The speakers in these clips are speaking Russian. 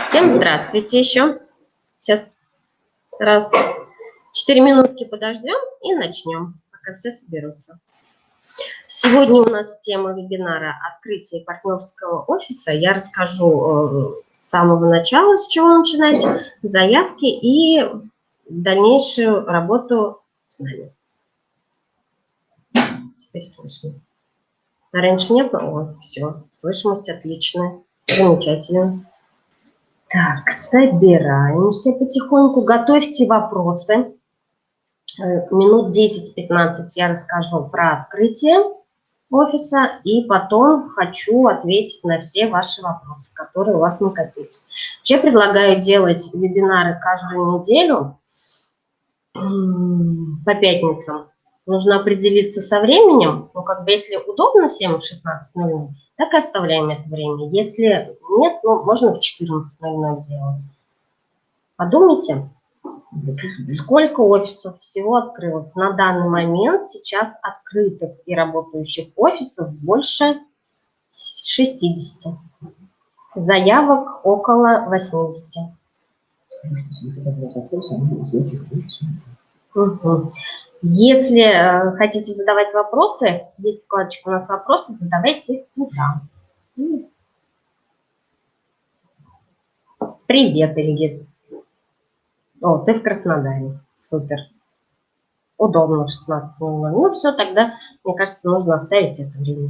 Всем здравствуйте еще. Сейчас раз 4 минутки подождем и начнем, пока все соберутся. Сегодня у нас тема вебинара «Открытие партнерского офиса». Я расскажу с самого начала, с чего начинать, заявки и дальнейшую работу с нами. Теперь слышно. Раньше не было? О, все, слышимость отличная, замечательно. Так, собираемся потихоньку, готовьте вопросы. Минут 10-15 я расскажу про открытие офиса, и потом хочу ответить на все ваши вопросы, которые у вас накопились. Я предлагаю делать вебинары каждую неделю по пятницам. Нужно определиться со временем, если удобно всем в 16:00, так и оставляем это время. Если нет, можно в 14:00 делать. Подумайте, сколько офисов всего открылось. На данный момент сейчас открытых и работающих офисов больше 60. Заявок около 80. Если хотите задавать вопросы, есть вкладочка у нас «Вопросы», задавайте их туда. Привет, Ильгиз. О, ты в Краснодаре. Супер. Удобно в 16:00. Ну все, тогда, мне кажется, нужно оставить это время.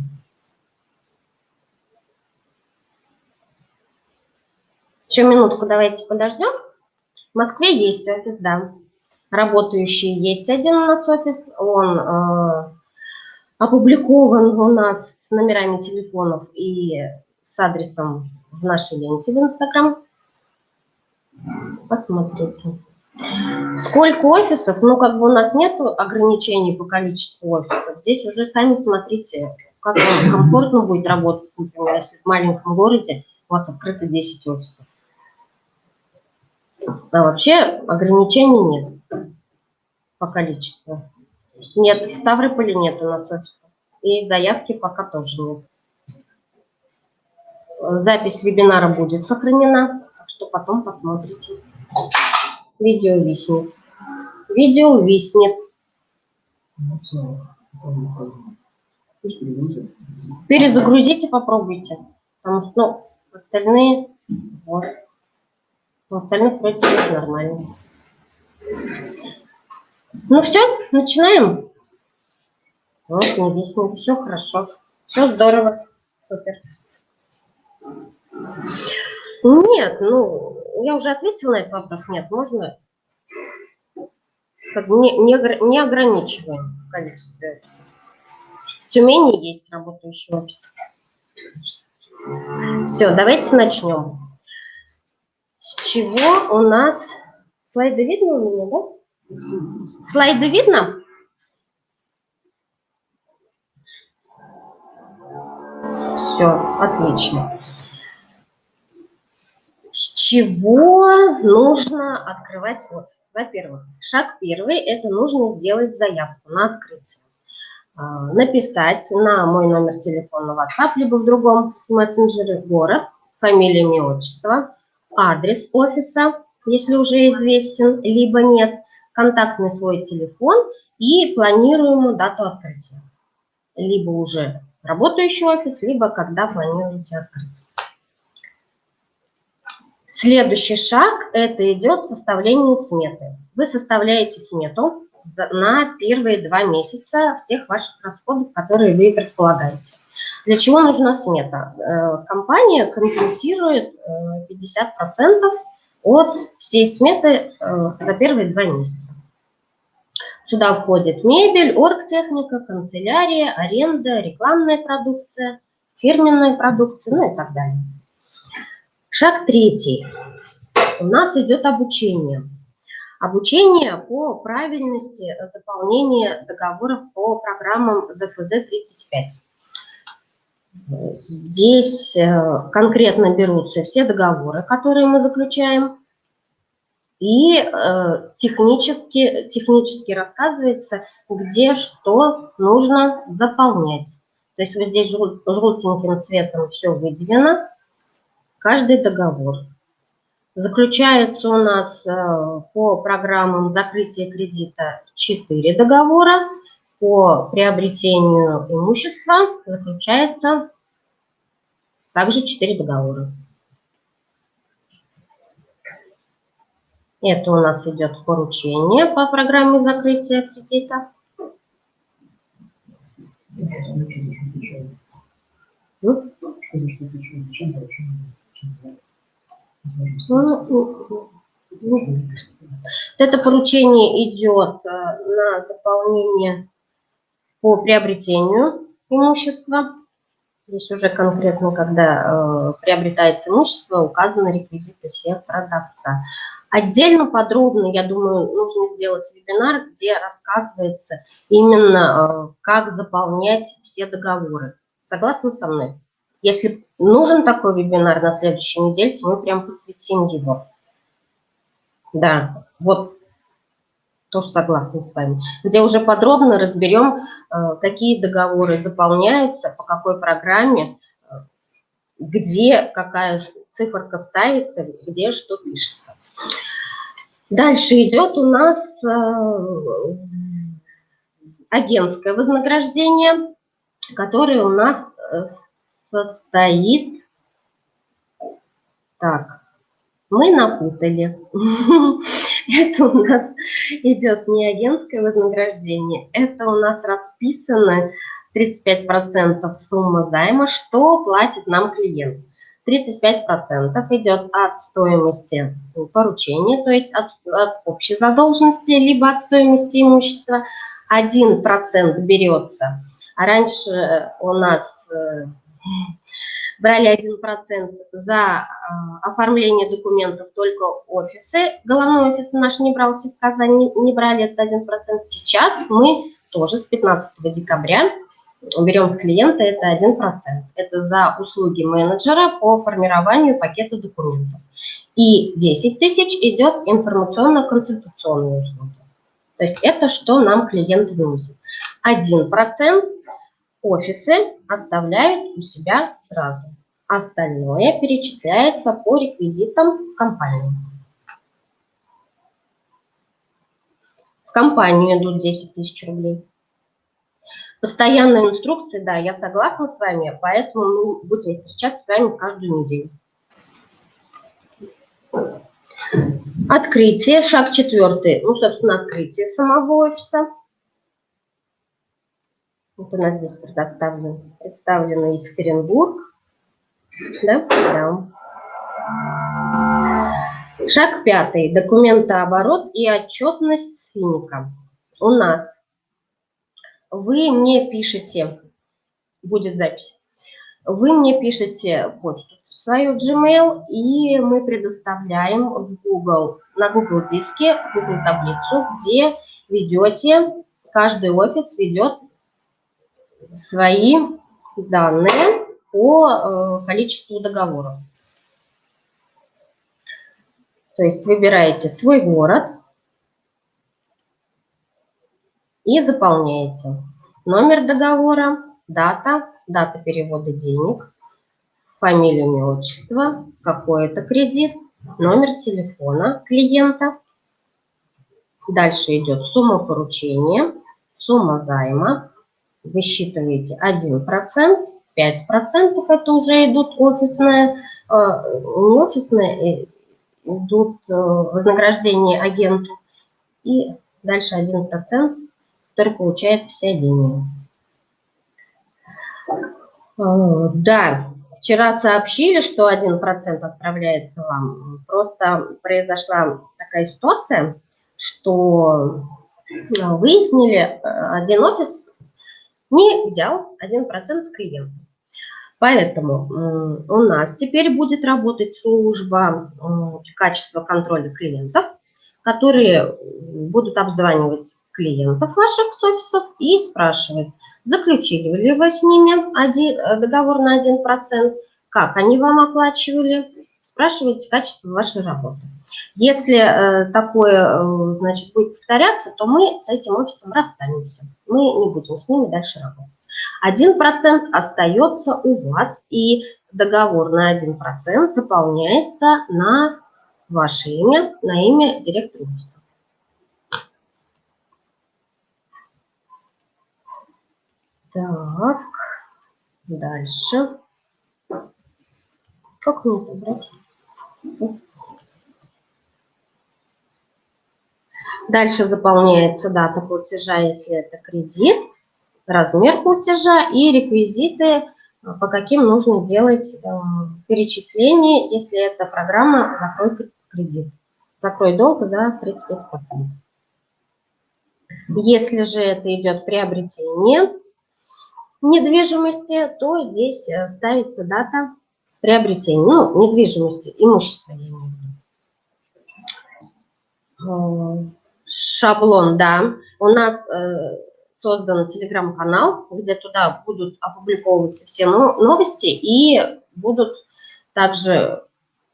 Еще минутку давайте подождем. В Москве есть офис, да. Работающий есть один у нас офис. Он опубликован у нас с номерами телефонов и с адресом в нашей ленте в Инстаграм. Посмотрите. Сколько офисов? У нас нет ограничений по количеству офисов. Здесь уже сами смотрите, как вам комфортно будет работать, например, если в маленьком городе у вас открыто 10 офисов. А вообще ограничений нет по количеству. Нет, в Ставрополе нет у нас офиса. И заявки пока тоже нет. Запись вебинара будет сохранена, так что потом посмотрите. Видео виснет. Видео виснет. Перезагрузите, попробуйте. Потому что остальные, вот. У остальных вроде здесь нормально. Ну все, начинаем. Вот, не виснет. Все хорошо. Все здорово. Супер. Нет, я уже ответила на этот вопрос. Нет, можно не ограничиваем количество офисов. В Тюмени есть работающий офис. Все, давайте начнем. С чего у нас... Слайды видно у меня, да? Слайды видно? Все, отлично. С чего нужно открывать офис? Во-первых, шаг первый – это нужно сделать заявку на открытие. Написать на мой номер телефона WhatsApp, либо в другом мессенджере город, фамилия, имя, отчество, адрес офиса, если уже известен, либо нет, контактный свой телефон и планируемую дату открытия. Либо уже работающий офис, либо когда планируете открыть. Следующий шаг – это идет составление сметы. Вы составляете смету на первые 2 месяца всех ваших расходов, которые вы предполагаете. Для чего нужна смета? Компания компенсирует 50% от всей сметы за первые 2 месяца. Сюда входит мебель, оргтехника, канцелярия, аренда, рекламная продукция, фирменная продукция, и так далее. Шаг третий. У нас идет обучение. Обучение по правильности заполнения договоров по программам ЗФЗ-35. Здесь конкретно берутся все договоры, которые мы заключаем, и технически рассказывается, где что нужно заполнять. То есть вот здесь желтеньким цветом все выделено, каждый договор. Заключается у нас по программам закрытия кредита 4 договора, по приобретению имущества заключается также 4 договора. Это у нас идет поручение по программе закрытия кредита. Это поручение идет на заполнение по приобретению имущества. Здесь уже конкретно, когда приобретается имущество, указаны реквизиты всех продавца. Отдельно подробно, я думаю, нужно сделать вебинар, где рассказывается именно, как заполнять все договоры. Согласны со мной? Если нужен такой вебинар на следующей неделе, то мы прям посвятим его. Да, вот тоже согласна с вами. Где уже подробно разберем, какие договоры заполняются, по какой программе, где какая циферка ставится, где что пишется. Дальше идет у нас агентское вознаграждение, которое у нас состоит... Так, мы напутали. Это у нас идет не агентское вознаграждение, это у нас расписано 35% суммы займа, что платит нам клиент. 35% идет от стоимости поручения, то есть от общей задолженности, либо от стоимости имущества. 1% берется. А раньше у нас брали 1% за оформление документов только офисы. Головной офис наш не брался в Казани, не брали этот 1%. Сейчас мы тоже с 15 декабря берем с клиента это 1%. Это за услуги менеджера по формированию пакета документов. И 10 тысяч идет информационно-консультационные услуги. То есть это что нам клиент вносит. 1% офисы оставляют у себя сразу. Остальное перечисляется по реквизитам в компанию. В компанию идут 10 тысяч рублей. Постоянные инструкции, да, я согласна с вами, поэтому мы будем встречаться с вами каждую неделю. Открытие, шаг 4. Ну, собственно, открытие самого офиса. Вот у нас здесь представлен Екатеринбург. Да? Да. Шаг 5. Документооборот и отчетность с Финика. У нас вы мне пишете, будет запись, вы мне пишете почту, свою Gmail, и мы предоставляем в Google, на Google диске, Google таблицу, где ведете, каждый офис ведет свои данные по количеству договоров. То есть выбираете свой город и заполняете номер договора, дата перевода денег, фамилия, имя, отчество, какой это кредит, номер телефона клиента. Дальше идет сумма поручения, сумма займа. Высчитываете 1%, 5% это уже идут офисные, не офисные, идут вознаграждения агенту. И дальше 1%, который получает все деньги. Да, вчера сообщили, что 1% отправляется вам. Просто произошла такая ситуация, что выяснили, один офис не взял 1% с клиента. Поэтому у нас теперь будет работать служба качества контроля клиентов, которые будут обзванивать клиентов ваших с офисов и спрашивать, заключили ли вы с ними договор на 1%, как они вам оплачивали, спрашивайте качество вашей работы. Если такое, значит, будет повторяться, то мы с этим офисом расстанемся. Мы не будем с ними дальше работать. 1% остается у вас, и договор на 1% заполняется на ваше имя на имя директора офиса. Так, дальше. Как мне это брать? Дальше заполняется дата платежа, если это кредит, размер платежа и реквизиты, по каким нужно делать перечисление, если это программа «Закрой кредит». Закрой долг за 35%. Если же это идет приобретение недвижимости, то здесь ставится дата приобретения. Ну, недвижимости, имущества, я имею в виду. Шаблон, да. У нас создан телеграм-канал, где туда будут опубликовываться все новости и будут также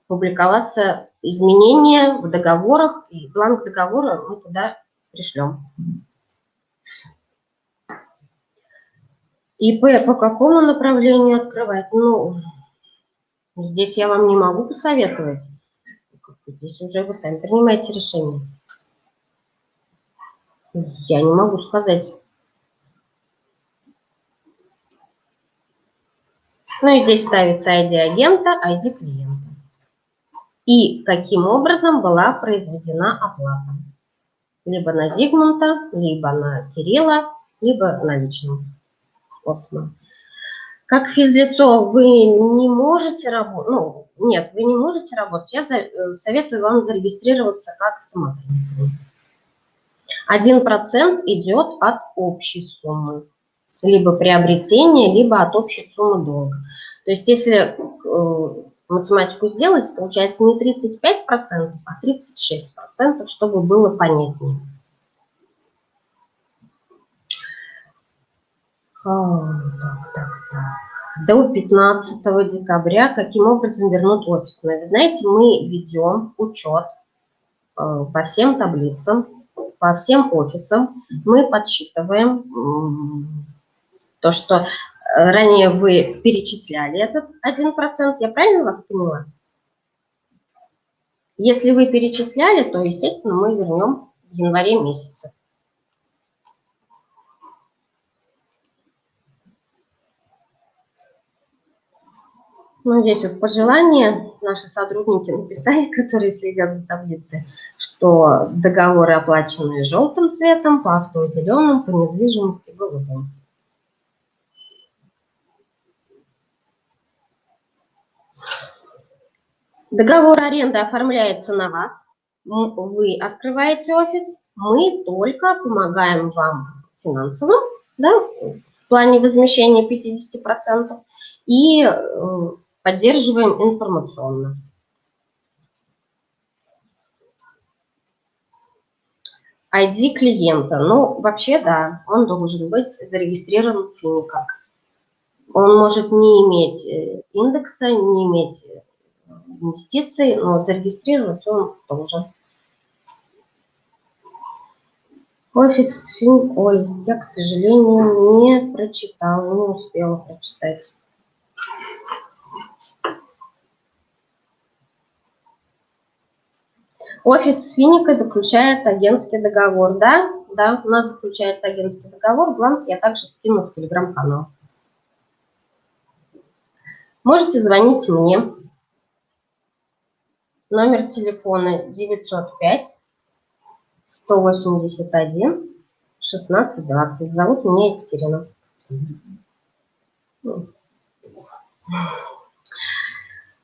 публиковаться изменения в договорах, и бланк договора мы туда пришлем. ИП по какому направлению открывать? Ну, здесь я вам не могу посоветовать. Здесь уже вы сами принимаете решение. Я не могу сказать. Ну и здесь ставится ID агента, ID клиента. И каким образом была произведена оплата. Либо на Зигмунта, либо на Кирилла, либо на личном. Как физлицо вы не можете работать, ну, нет, вы не можете работать, я советую вам зарегистрироваться как самозанятый. 1% идет от общей суммы, либо приобретения, либо от общей суммы долга. То есть если математику сделать, получается не 35%, а 36%, чтобы было понятнее. До 15 декабря каким образом вернут офисное? Вы знаете, мы ведем учет по всем таблицам, по всем офисам. Мы подсчитываем то, что ранее вы перечисляли этот 1%. Я правильно вас поняла? Если вы перечисляли, то, естественно, мы вернем в январе месяце. Ну, здесь вот пожелания наши сотрудники написали, которые следят за таблицей, что договоры оплачены желтым цветом, по авто зеленым, по недвижимости голубым. Договор аренды оформляется на вас, вы открываете офис, мы только помогаем вам финансово, да, в плане возмещения 50% и поддерживаем информационно. ID клиента, ну, вообще, да, он должен быть зарегистрирован в Финикак. Он может не иметь индекса, не иметь инвестиций, но зарегистрировать он должен. Офис Финик, ой, я, к сожалению, не прочитала, не успела прочитать. Офис с Финикой заключает агентский договор. Да, да, у нас заключается агентский договор. Бланк я также скину в телеграм-канал. Можете звонить мне. Номер телефона 905 181 1620. Зовут меня Екатерина.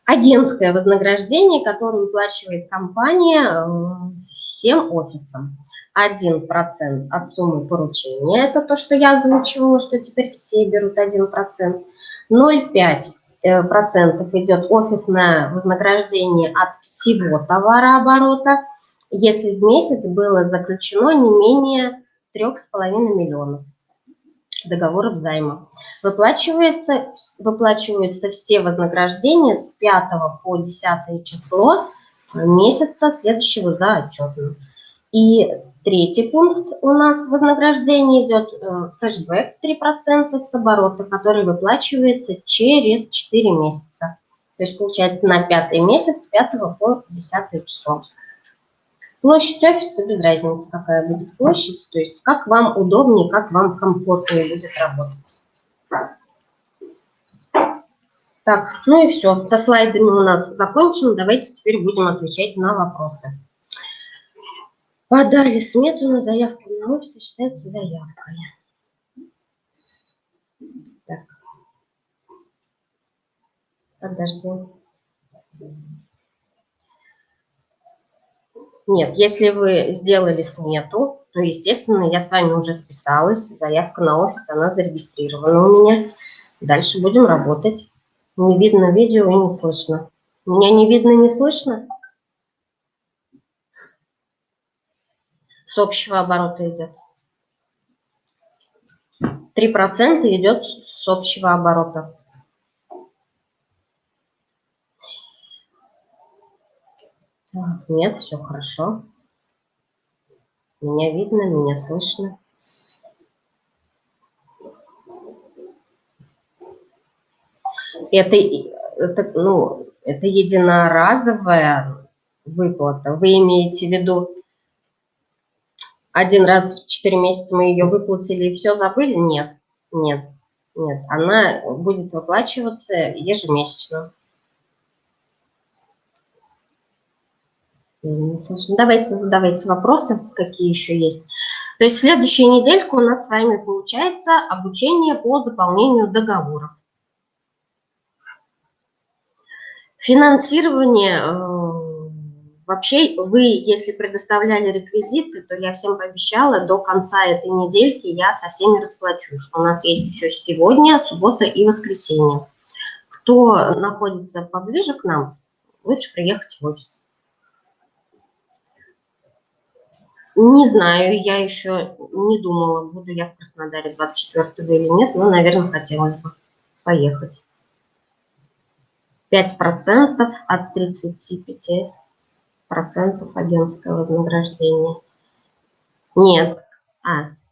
Агентское вознаграждение, которое выплачивает компания всем офисам. 1% от суммы поручения, это то, что я озвучивала, что теперь все берут 1%. 0,5% идет офисное вознаграждение от всего товарооборота, если в месяц было заключено не менее 3,5 миллионов договоров займа. Выплачиваются все вознаграждения с 5 по 10 число месяца, следующего за отчетным. И третий пункт у нас вознаграждение идет кэшбэк 3% с оборота, который выплачивается через 4 месяца. То есть получается на 5-й месяц, с 5 по 10 число. Площадь офиса без разницы, какая будет площадь, то есть как вам удобнее, как вам комфортнее будет работать. Так, ну и все. Со слайдами у нас закончено. Давайте теперь будем отвечать на вопросы. Подали смету на заявку на офис, считается заявкой. Так. Подожди. Нет, если вы сделали смету, то, естественно, я с вами уже списалась. Заявка на офис, она зарегистрирована у меня. Дальше будем работать. Не видно видео и не слышно. Меня не видно, не слышно? С общего оборота идет. 3% идет с общего оборота. Нет, все хорошо. Меня видно, меня слышно. Это единоразовая выплата. Вы имеете в виду, один раз в 4 месяца мы ее выплатили и все забыли? Нет, нет, нет. Она будет выплачиваться ежемесячно. Давайте задавайте вопросы, какие еще есть. То есть следующая неделька у нас с вами получается обучение по заполнению договора. Финансирование, вообще вы, если предоставляли реквизиты, то я всем пообещала, до конца этой недельки я со всеми расплачусь. У нас есть еще сегодня, суббота и воскресенье. Кто находится поближе к нам, лучше приехать в офис. Не знаю, я еще не думала, буду я в Краснодаре 24-го или нет, но, наверное, хотелось бы поехать. 5% от 35% агентского вознаграждения. Нет,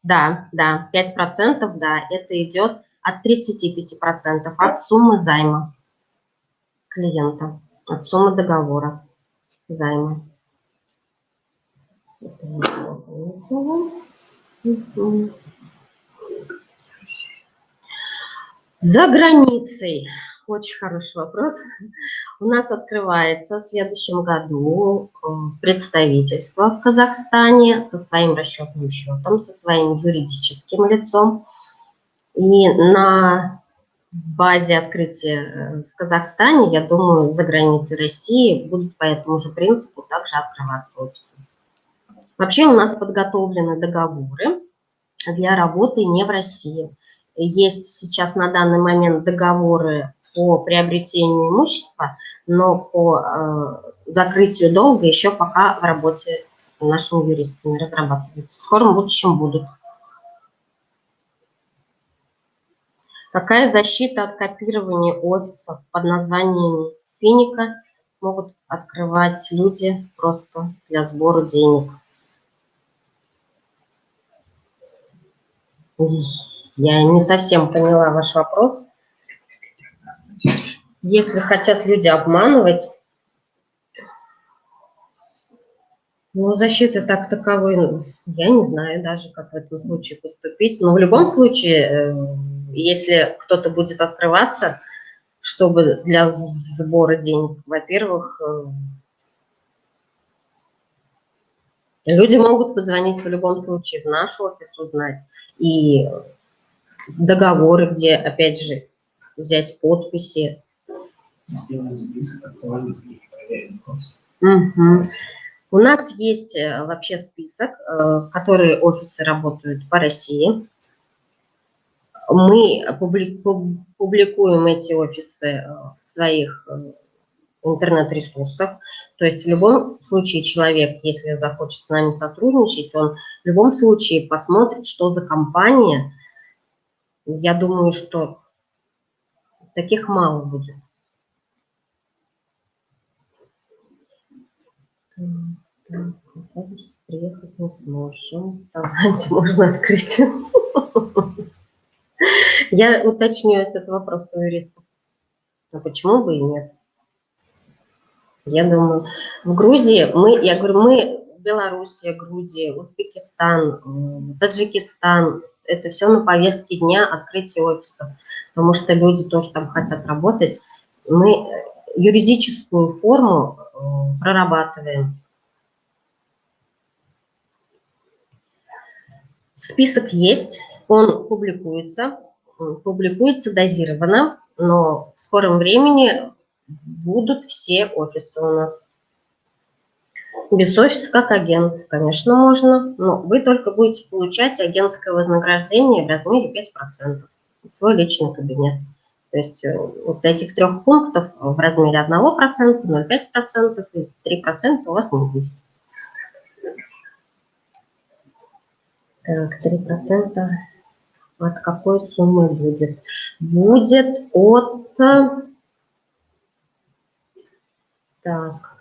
да, 5%, да, это идет от 35% от суммы займа клиента, от суммы договора займа. За границей. Очень хороший вопрос. У нас открывается в следующем году представительство в Казахстане со своим расчетным счетом, со своим юридическим лицом. И на базе открытия в Казахстане, я думаю, за границей России будут по этому же принципу также открываться офисы. Вообще у нас подготовлены договоры для работы не в России. Есть сейчас на данный момент договоры по приобретению имущества, но по закрытию долга еще пока в работе с нашими юристами разрабатываются. В скором будущем будут. Какая защита от копирования офисов под названием Финика могут открывать люди просто для сбора денег? Я не совсем поняла ваш вопрос. Если хотят люди обманывать, ну, защиты так таковой, я не знаю даже, как в этом случае поступить. Но в любом случае, если кто-то будет открываться, чтобы для сбора денег, во-первых, люди могут позвонить в любом случае в наш офис, узнать. И договоры, где, опять же, взять подписи. Сделаем список актуальных и проверенных офисов. У нас есть вообще список, которые офисы работают по России. Мы публикуем эти офисы в своих интернет-ресурсах. То есть в любом случае человек, если захочет с нами сотрудничать, он в любом случае посмотрит, что за компания. Я думаю, что таких мало будет. Приехать не сможем. Давайте, можно открыть. Я уточню этот вопрос у юриста. А почему бы и нет? Я думаю, в Грузии я говорю, мы Белоруссия, Грузия, Узбекистан, Таджикистан, это все на повестке дня открытия офисов, потому что люди тоже там хотят работать. Мы юридическую форму прорабатываем. Список есть, он публикуется дозированно, но в скором времени будут все офисы у нас. Без офиса как агент, конечно, можно, но вы только будете получать агентское вознаграждение в размере 5%, в свой личный кабинет. То есть вот этих 3 пунктов в размере 1%, 0,5% и 3% у вас не будет. Так, 3% от какой суммы будет? Будет от... Так,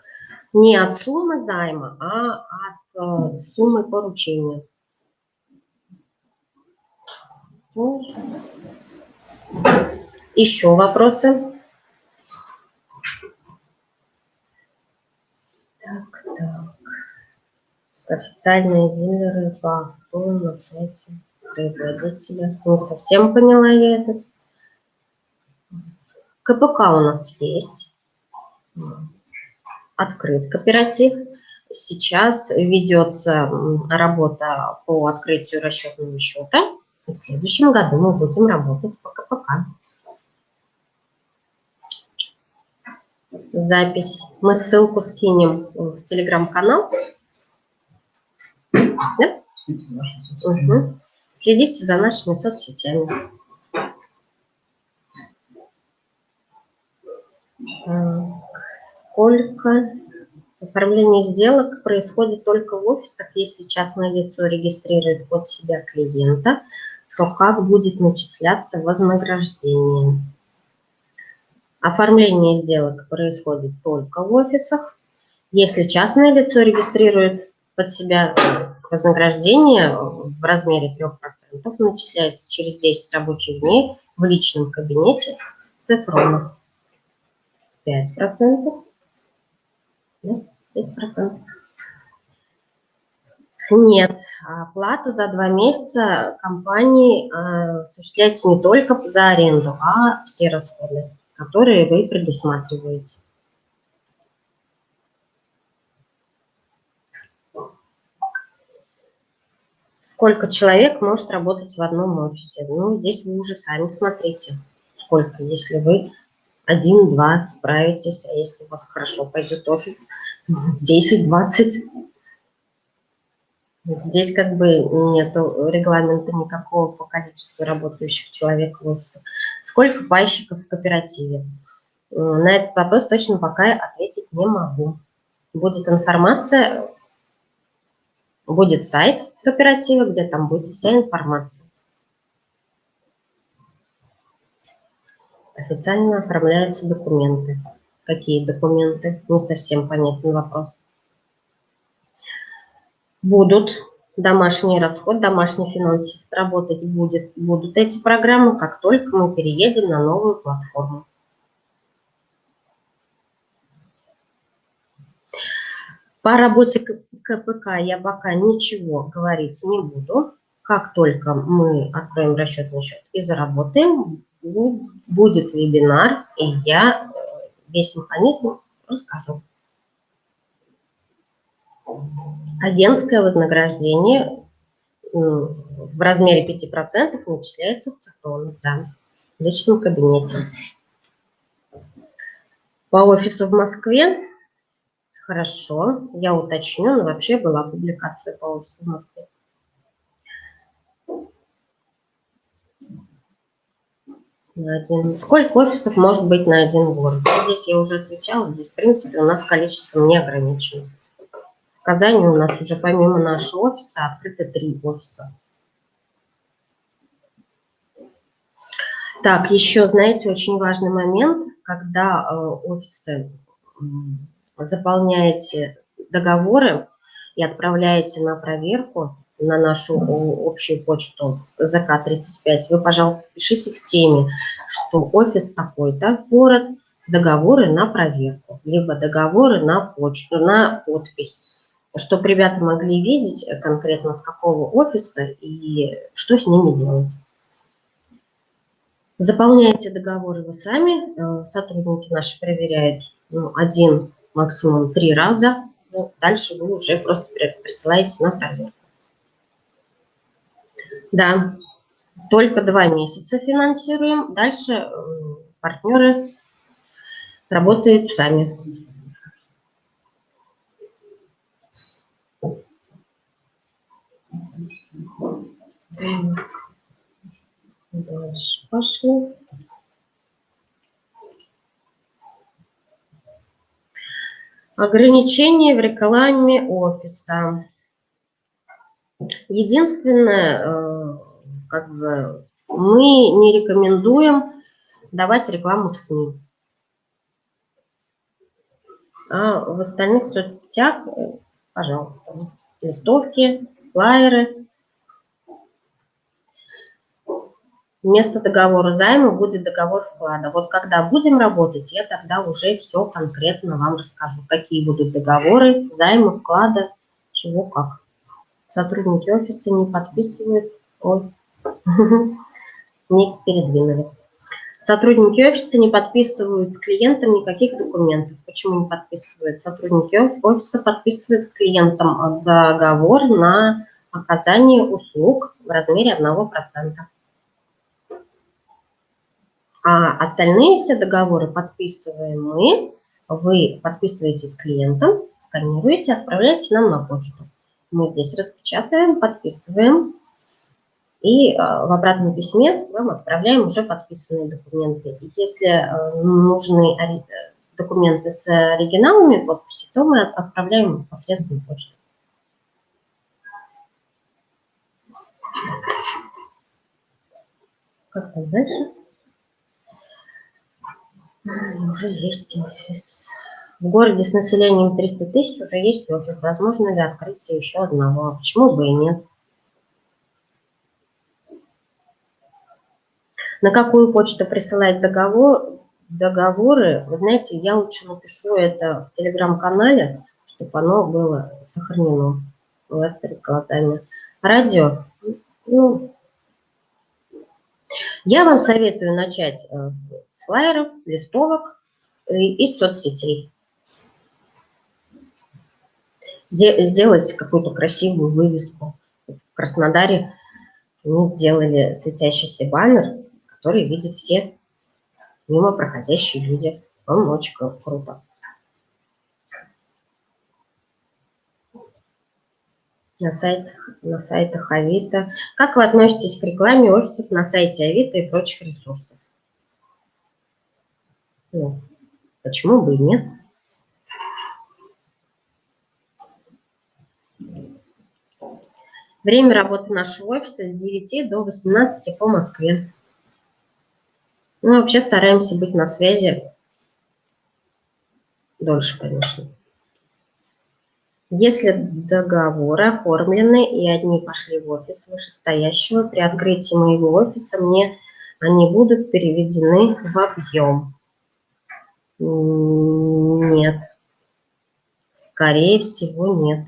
не от суммы займа, а от суммы поручения. Еще вопросы? Так. Официальные дилеры по авто на сайте производителя. Не совсем поняла я это. КПК у нас есть. Открыт кооператив. Сейчас ведется работа по открытию расчетного счета. В следующем году мы будем работать по КПК. Запись. Мы ссылку скинем в телеграм-канал. Да? Угу. Следите за нашими соцсетями. Сколько? Оформление сделок происходит только в офисах. Если частное лицо регистрирует под себя клиента, то как будет начисляться вознаграждение? Оформление сделок происходит только в офисах. Если частное лицо регистрирует под себя вознаграждение в размере 3%, начисляется через 10 рабочих дней в личном кабинете с Эфроном. 5%. Да, 5%. Нет, оплата за 2 месяца компании осуществляется не только за аренду, а все расходы, которые вы предусматриваете. Сколько человек может работать в одном офисе? Ну, здесь вы уже сами смотрите, сколько. Если вы 1-2 справитесь, а если у вас хорошо пойдет офис, 10-20. Здесь как бы нет регламента никакого по количеству работающих человек в офисе. Сколько пайщиков в кооперативе? На этот вопрос точно пока ответить не могу. Будет информация, будет сайт кооператива, где там будет вся информация. Официально оформляются документы. Какие документы? Не совсем понятен вопрос. Будут домашний расход, домашний финансист работать будут эти программы, как только мы переедем на новую платформу. По работе КПК я пока ничего говорить не буду. Как только мы откроем расчетный счет и заработаем, будет вебинар, и я весь механизм расскажу. Агентское вознаграждение в размере 5% начисляется в Цифроне, да, в личном кабинете. По офису в Москве, хорошо, я уточню, но вообще была публикация по офису в Москве. Сколько офисов может быть на один город? Здесь я уже отвечала, здесь в принципе у нас количеством не ограничено. В Казани у нас уже помимо нашего офиса открыто 3 офиса. Так, еще, знаете, очень важный момент, когда офисы заполняете договоры и отправляете на проверку на нашу общую почту ЗК-35, вы, пожалуйста, пишите в теме, что офис такой-то, город, договоры на проверку, либо договоры на почту, на подпись, чтобы ребята могли видеть конкретно с какого офиса и что с ними делать. Заполняете договоры вы сами, сотрудники наши проверяют 1, максимум 3 раза, дальше вы уже просто присылаете на проверку. Да, только 2 месяца финансируем, дальше партнеры работают сами. Дальше пошли. Ограничения в рекламе офиса. Единственное, мы не рекомендуем давать рекламу в СМИ. А в остальных соцсетях, пожалуйста, листовки, флаеры. Вместо договора займа будет договор вклада. Вот когда будем работать, я тогда уже все конкретно вам расскажу, какие будут договоры займа, вклада, чего как. Сотрудники офиса не подписывают. Ой, не передвинули. Сотрудники офиса не подписывают с клиентом никаких документов. Почему не подписывают? Сотрудники офиса подписывают с клиентом договор на оказание услуг в размере 1%. А остальные все договоры подписываем мы. Вы подписываете с клиентом, сканируете, отправляете нам на почту. Мы здесь распечатаем, подписываем. И в обратном письме вам отправляем уже подписанные документы. И если нужны документы с оригиналами подписи, то мы отправляем посредством почты. Как там дальше? Уже есть офис. В городе с населением 300 тысяч уже есть офис. Возможно ли открытие еще одного? А почему бы и нет? На какую почту присылать договоры? Вы знаете, я лучше напишу это в телеграм-канале, чтобы оно было сохранено у вас перед глазами. Радио. Я вам советую начать с флаеров, листовок и из соцсетей. Сделать какую-то красивую вывеску. В Краснодаре мы сделали светящийся баннер, который видят все мимо проходящие люди. Он очень круто. На сайтах Авито. Как вы относитесь к рекламе офисов на сайте Авито и прочих ресурсов? Почему бы и нет? Время работы нашего офиса с 9 до 18 по Москве. Вообще стараемся быть на связи дольше, конечно. Если договоры оформлены и одни пошли в офис вышестоящего, при открытии моего офиса мне они будут переведены в объем. Нет. Скорее всего, нет.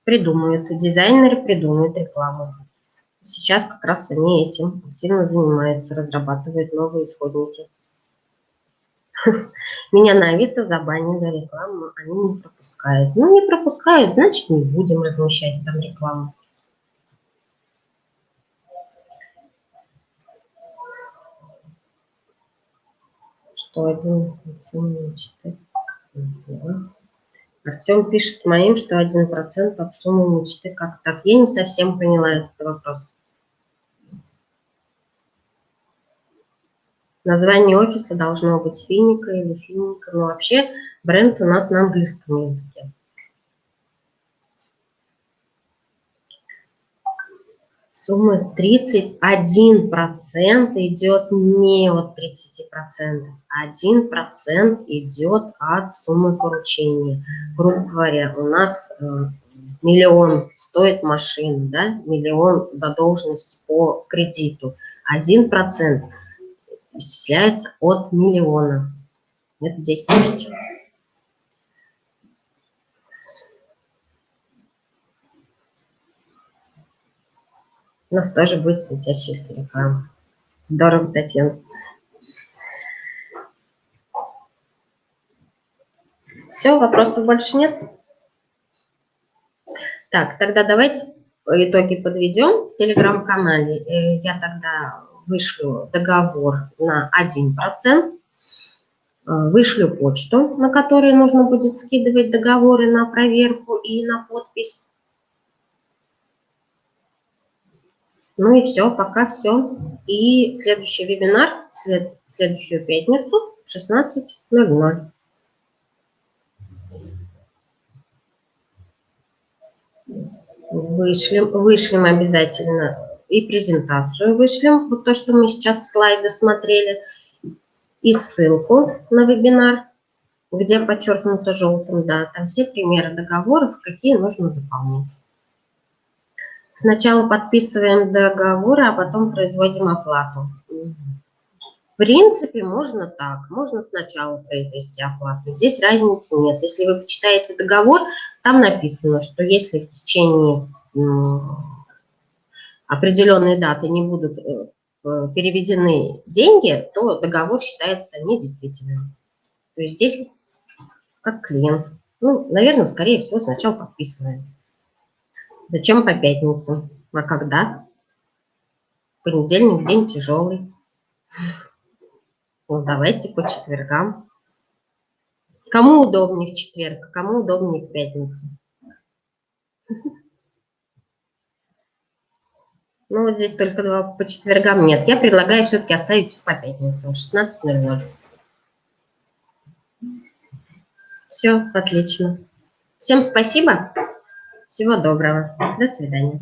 Придумают. Дизайнеры придумают рекламу. Сейчас как раз они этим активно занимаются, разрабатывают новые исходники. Меня на Авито забанили за рекламу, они не пропускают. Не пропускают, значит, не будем размещать там рекламу. Что один мечты. Артем пишет моим, что 1% от суммы мечты. Как так? Я не совсем поняла этот вопрос. Название офиса должно быть Финика или Финика. Но вообще бренд у нас на английском языке. Сумма 31% идет не от 30%. 1% идет от суммы поручения. Грубо говоря, у нас 1 миллион стоит машина, да? 1 миллион задолженности по кредиту. 1% исчисляется от миллиона. Это 10 тысяч. У нас тоже будет светящаяся реклама. Здорово, Татьяна. Все, вопросов больше нет? Так, тогда давайте итоги подведем. В телеграм-канале я тогда вышлю договор на 1%, вышлю почту, на которой нужно будет скидывать договоры на проверку и на подпись. Ну и все, пока все. И следующий вебинар в следующую пятницу в 16:00. Вышлем обязательно и презентацию вышлем, вот то, что мы сейчас слайды смотрели, и ссылку на вебинар, где подчеркнуто желтым, да, там все примеры договоров, какие нужно заполнять. Сначала подписываем договор, а потом производим оплату. В принципе, можно так. Можно сначала произвести оплату. Здесь разницы нет. Если вы почитаете договор, там написано, что если в течение определенной даты не будут переведены деньги, то договор считается недействительным. То есть здесь как клиент. Ну, наверное, скорее всего, сначала подписываем. Зачем по пятницам? А когда? Понедельник день тяжелый. Ну, давайте по четвергам. Кому удобнее в четверг, кому удобнее в пятницу. Ну, вот здесь только по четвергам нет. Я предлагаю все-таки оставить по пятницам, 16:00. Все, отлично. Всем спасибо. Всего доброго. До свидания.